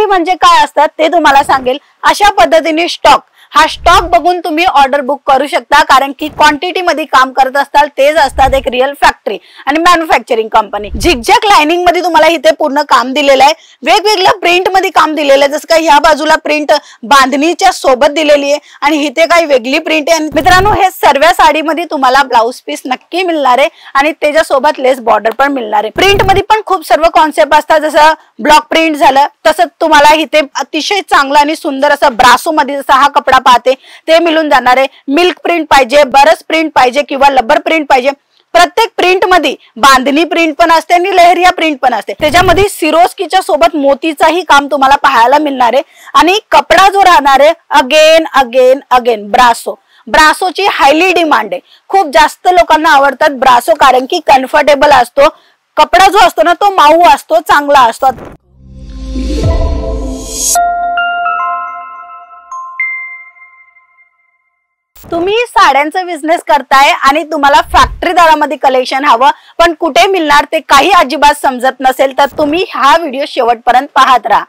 म्हणजे काय असतात ते तुम्हाला सांगेल। अशा पद्धतीने हा स्टॉक बघून तुम्ही ऑर्डर बुक करू शकता, कारण की क्वांटिटी मध्ये काम करत असतात तेच असतात एक रिअल फॅक्टरी आणि मॅन्युफॅक्चरिंग कंपनी। झिगझॅग लाइनिंग मध्ये तुम्हाला इथे पूर्ण काम दिलेलं आहे, वेगवेगळ्या प्रिंट मध्ये काम दिलेलं आहे, जसं काय ह्या बाजूला प्रिंट बांधणीच्या सोबत दिलेली आहे आणि इथे काही वेगळी प्रिंट आहे। मित्रांनो, हे सर्व साडीमध्ये तुम्हाला ब्लाउज पीस नक्की मिळणार आहे आणि त्याच्यासोबत लेस बॉर्डर पण मिळणार आहे। प्रिंट मध्ये पण खूप सर्व कॉन्सेप्ट असतात, जसं ब्लॉक प्रिंट झालं, तसंच तुम्हाला इथे अतिशय चांगला आणि सुंदर असं ब्रासो मध्ये जसा हा कपडा पाहते ते मिळून जाणार आहे। मिल्क प्रिंट पाहिजे, बरस प्रिंट पाहिजे किंवा लबर प्रिंट पाहिजे, प्रत्येक प्रिंट मध्ये बांधणी प्रिंट पण असते आणि लहरिया प्रिंट पण असते। त्याच्यामध्ये सिरोस्कीच्या सोबत मोतीचाही काम तुम्हाला पाहायला मिळणार आहे आणि कपडा जो राहणार आहे अगेन अगेन अगेन ब्रासोची हायली डिमांड आहे। खूप जास्त लोकांना आवडतात ब्रासो, कारण की कम्फर्टेबल असतो, कपडा जो असतो ना तो मऊ असतो, चांगला असतो। तुम्ही साड्यांचा बिझनेस करताय आणि तुम्हाला फॅक्टरी दरामध्ये कलेक्शन हवं पण कुठे मिळणार ते काही अजिबात समजत नसेल तर तुम्ही हा व्हिडिओ शेवटपर्यंत पाहत राहा।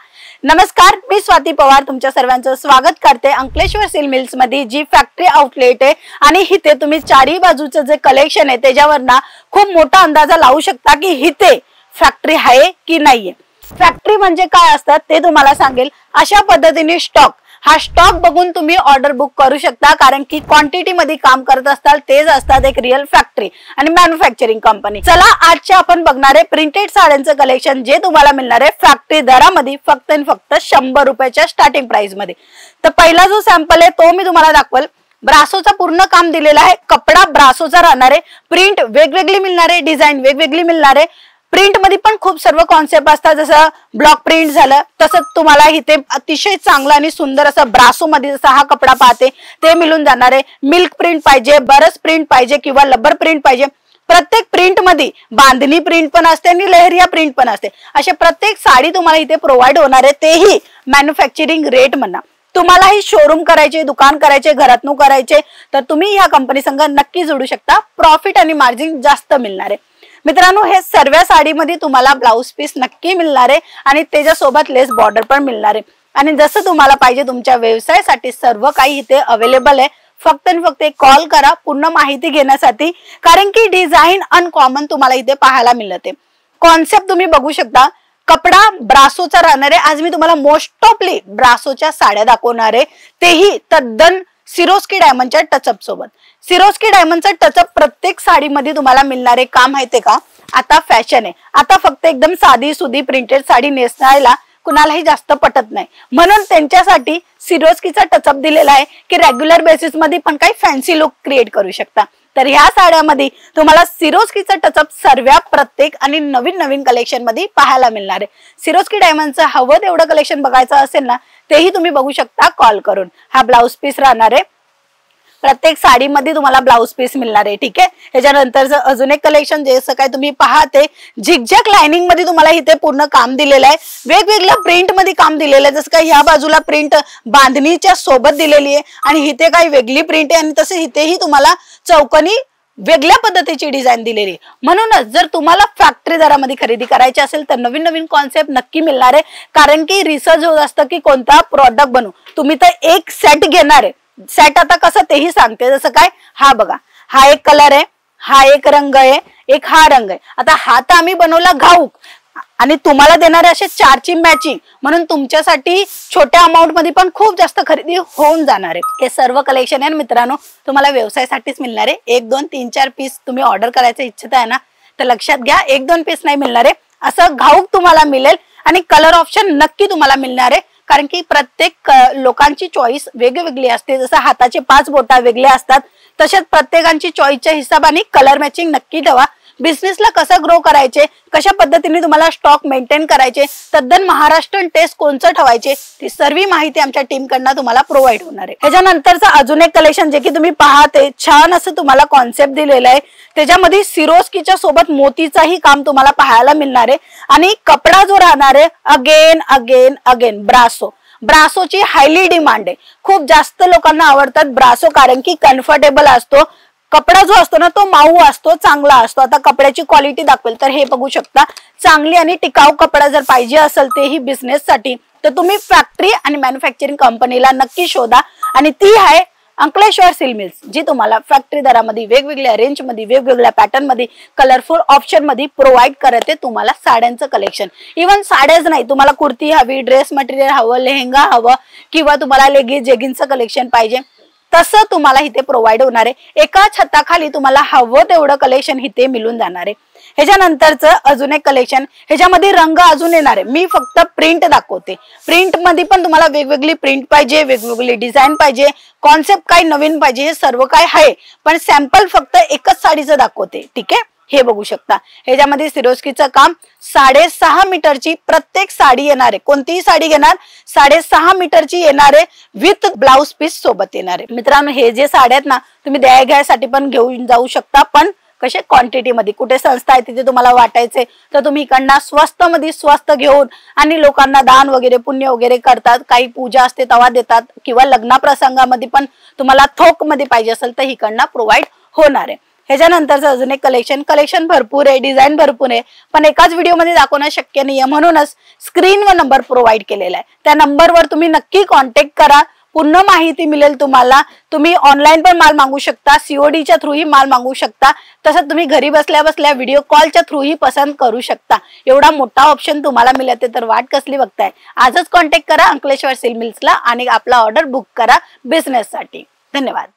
नमस्कार, मी स्वाती पवार तुमच्या सर्वांचं स्वागत करते अंकलेश्वर सिल्क मिल्स मध्ये, जी फॅक्टरी आउटलेट आहे आणि इथे तुम्ही चारही बाजूचं जे कलेक्शन आहे त्याच्यावर ना खूप मोठा अंदाजा लावू शकता की इथे फॅक्टरी आहे की नाहीये। फॅक्टरी म्हणजे काय असतात ते तुम्हाला सांगेल। अशा पद्धतीने हा स्टॉक बघून तुम्ही ऑर्डर बुक करू शकता, कारण की क्वांटिटी मध्ये काम करत असतात तेच असतात एक रिअल फॅक्टरी आणि मॅन्युफॅक्चरिंग कंपनी। चला, आजच्या आपण बघणार आहे प्रिंटेड साड्यांचं कलेक्शन, जे तुम्हाला मिळणार आहे फॅक्टरी दरामध्ये फक्त आणि फक्त 100 रुपयाच्या स्टार्टिंग प्राइस मध्ये। तर पहिला जो सॅम्पल आहे तो मी तुम्हाला दाखवेल। ब्रासोचा पूर्ण काम दिलेला आहे, कपडा ब्रासोचा राहणार आहे, प्रिंट वेगवेगळी मिळणार आहे, डिझाईन वेगवेगळी मिळणार आहे। प्रिंट मध्ये पण खूप सर्व कॉन्सेप्ट असतात, जसं ब्लॉक प्रिंट झालं, तसंच तुम्हाला इथे अतिशय चांगला आणि सुंदर असं ब्रासो मध्ये जसा हा कपडा पाहते ते मिळून जाणार आहे। मिल्क प्रिंट पाहिजे, बरस प्रिंट पाहिजे किंवा लबर प्रिंट पाहिजे, प्रत्येक प्रिंट मध्ये बांधणी प्रिंट पण असते आणि लहरिया प्रिंट पण असते। अशा प्रत्येक साडी तुम्हाला इथे प्रोव्हाइड होणार आहे, तेही मॅन्युफॅक्चरिंग रेट म्हणा। तुम्हालाही शोरूम करायचे, दुकान करायचे, घरातून करायचे तर तुम्ही ह्या कंपनी संग नक्की जोडू शकता, प्रॉफिट आणि मार्जिन जास्त मिळणार आहे। मित्रांनो, हे सर्व साडीमध्ये तुम्हाला ब्लाउज पीस नक्की मिळणार आहे आणि त्याच्यासोबत लेस बॉर्डर पण मिळणार आहे आणि जसं तुम्हाला पाहिजे तुमच्या व्यवसायासाठी सर्व काही इथे अवेलेबल आहे। फक्त आणि फक्त एक कॉल करा पूर्ण माहिती घेण्यासाठी, कारण की डिझाईन अनकॉमन तुम्हाला इथे पाहायला मिळते। कॉन्सेप्ट तुम्ही बघू शकता, कपडा ब्रासोचा राहणार आहे। आज मी तुम्हाला मोस्ट ऑफली ब्रासोच्या साड्या दाखवणार आहे, तेही तद्दन सिरोस्की डायमंडच्या टचअप सोबत। सिरोस्की डायमंडचा टचअप प्रत्येक साडीमध्ये तुम्हाला मिळणारे काम माहितीये का? आता फॅशन आहे, आता फक्त एकदम साधी सुधी प्रिंटेड साडी नेसण्याला कुणालाही जास्त पटत नाही, म्हणून त्यांच्यासाठी सिरोस्कीचा टचअप दिलेला आहे की रेग्युलर बेसिस मध्ये पण काही फॅन्सी लुक क्रिएट करू शकता। तर ह्या साड्यामध्ये तुम्हाला सिरोस्कीचा टचअप सर्व प्रत्येक आणि नवीन नवीन कलेक्शन मध्ये पाहायला मिळणार आहे। सिरोस्की डायमंडचं हवं तेवढं कलेक्शन बघायचं असेल ना तेही तुम्ही बघू शकता कॉल करून। हा ब्लाउज पीस राहणार आहे, प्रत्येक साडीमध्ये तुम्हाला ब्लाउज पीस मिळणार आहे, ठीक आहे। ह्याच्यानंतर अजून एक कलेक्शन जसं काय तुम्ही पाहते झिगझॅग लाइनिंग मध्ये तुम्हाला इथे पूर्ण काम दिलेलं आहे, वेगवेगळ्या प्रिंट मध्ये काम दिलेलं आहे, जसं काय ह्या बाजूला प्रिंट बांधणीच्या सोबत दिलेली आहे आणि इथे काही वेगळी प्रिंट आहे आणि तसे इथेही तुम्हाला चौकोनी वेगळ्या पद्धतीची डिझाईन दिलेली आहे। म्हणूनच जर तुम्हाला फॅक्टरी दरामध्ये खरेदी करायची असेल तर नवीन नवीन कॉन्सेप्ट नक्की मिळणार आहे, कारण की रिसर्च होत असतं की कोणता प्रॉडक्ट बनवू। तुम्ही तर एक सेट घेणार आहे, सेट आता कसं तेही सांगते, जसं काय हा बघा, हा एक कलर आहे, हा एक रंग आहे, एक हा रंग आहे। आता हा तर आम्ही बनवला घाऊक आणि तुम्हाला देणारे असे 4ची मॅचिंग, म्हणून तुमच्यासाठी छोट्या अमाऊंट मध्ये पण खूप जास्त खरेदी होऊन जाणार आहे। हे सर्व कलेक्शन आहे मित्रांनो, तुम्हाला व्यवसायासाठीच मिळणार आहे। 1, 2, 3, 4 पीस तुम्ही ऑर्डर करायचं इच्छित आहे ना तर लक्षात घ्या, 1, 2 पीस नाही मिळणार आहे, असं घाऊक तुम्हाला मिळेल आणि कलर ऑप्शन नक्की तुम्हाला मिळणार आहे, कारण की प्रत्येक लोकांची चॉईस वेगवेगळी असते। जसं हाताचे 5 बोटा वेगळे असतात तसेच प्रत्येकांची चॉईसच्या हिशोबाने कलर मॅचिंग नक्की ठेवा। बिझनेसला कसं ग्रो करायचे, कशा पद्धतीने तुम्हाला स्टॉक मेंटेन करायचे, तद्दन महाराष्ट्रीयन टेस्ट कोणचं ठेवायचे, ती सर्व माहिती आमच्या टीम कडनं तुम्हाला प्रोव्हाइड होणार आहे। ह्याच्यानंतरचं अजून एक कलेक्शन जे की तुम्ही पाहते, छान असं तुम्हाला कॉन्सेप्ट दिलेलं आहे, त्याच्यामध्ये सिरोस्कीच्या सोबत मोतीचाही काम तुम्हाला पाहायला मिळणार आहे आणि कपडा जो राहणार आहे अगेन अगेन अगेन ब्रासोची हायली डिमांड आहे। खूप जास्त लोकांना आवडतात ब्रासो, कारण की कम्फर्टेबल असतो, कपडा जो असतो ना तो मऊ असतो, चांगला असतो। आता कपड्याची क्वालिटी दाखवेल तर हे बघू शकता, चांगली आणि टिकाऊ कपडा जर पाहिजे असेल तेही बिझनेस साठी तर तुम्ही फॅक्टरी आणि मॅन्युफॅक्चरिंग कंपनीला नक्की शोधा आणि ती आहे अंकलेश्वर सिल्क मिल्स, जी तुम्हाला फॅक्टरी दरामध्ये वेगवेगळ्या रेंजमध्ये वेगवेगळ्या पॅटर्न मध्ये कलरफुल ऑप्शन मध्ये प्रोव्हाइड करते तुम्हाला साड्यांचं कलेक्शन. इव्हन साड्याच नाही, तुम्हाला कुर्ती हवी, ड्रेस मटेरियल हवं, लेहंगा हवं किंवा तुम्हाला लेगिंग जेगिंगचं कलेक्शन पाहिजे तसं तुम्हाला इथे प्रोव्हाइड होणार आहे. एका छताखाली तुम्हाला हवं तेवढं कलेक्शन इथे मिळून जाणार आहे. ह्याच्यानंतरचं अजून एक कलेक्शन, ह्याच्यामध्ये रंग अजून येणार आहे. मी फक्त प्रिंट दाखवते. प्रिंट मध्ये पण तुम्हाला वेगवेगळी प्रिंट पाहिजे, वेगवेगळी डिझाईन पाहिजे, कॉन्सेप्ट काय नवीन पाहिजे, हे सर्व काय आहे. पण सॅम्पल फक्त एकच साडीचं दाखवते. ठीक आहे, हे बघू शकता. ह्याच्यामध्ये सिरोस्कीचं काम 6.5 मीटरची प्रत्येक साडी येणार आहे. कोणतीही साडी घेणार 6.5 मीटरची येणार आहे विथ ब्लाउज पीस सोबत येणार आहे. मित्रांनो, हे जे साड्या आहेत ना, तुम्ही द्याय घ्यायसाठी पण घेऊन जाऊ शकता, पण कसे क्वांटिटी मध्ये. कुठे संस्था आहे तिथे तुम्हाला वाटायचे तर तुम्ही इकडनं स्वस्त मध्ये स्वस्त घेऊन आणि लोकांना दान वगैरे पुण्य वगैरे करतात. काही पूजा असते तेव्हा देतात किंवा लग्न प्रसंगामध्ये पण तुम्हाला थोक मध्ये पाहिजे असेल तर इकडनं प्रोव्हाइड होणार आहे. ह्याच्यानंतरचं अजून एक कलेक्शन भरपूर आहे, डिझाईन भरपूर आहे, पण एकाच व्हिडिओमध्ये दाखवणं शक्य नाहीये. म्हणूनच स्क्रीनवर नंबर प्रोव्हाइड केलेला आहे. त्या नंबरवर तुम्ही नक्की कॉन्टॅक्ट करा, पूर्ण माहिती मिळेल तुम्हाला. तुम्ही ऑनलाईन पण माल मागू शकता, सीओडीच्या थ्रूही माल मागू शकता, तसंच तुम्ही घरी बसल्या बसल्या व्हिडिओ कॉलच्या थ्रूही पसंत करू शकता. एवढा मोठा ऑप्शन तुम्हाला मिळते तर वाट कसली बघताय? आजच कॉन्टॅक्ट करा अंकलेश्वर सिल्क मिल्सला आणि आपला ऑर्डर बुक करा बिझनेससाठी. धन्यवाद.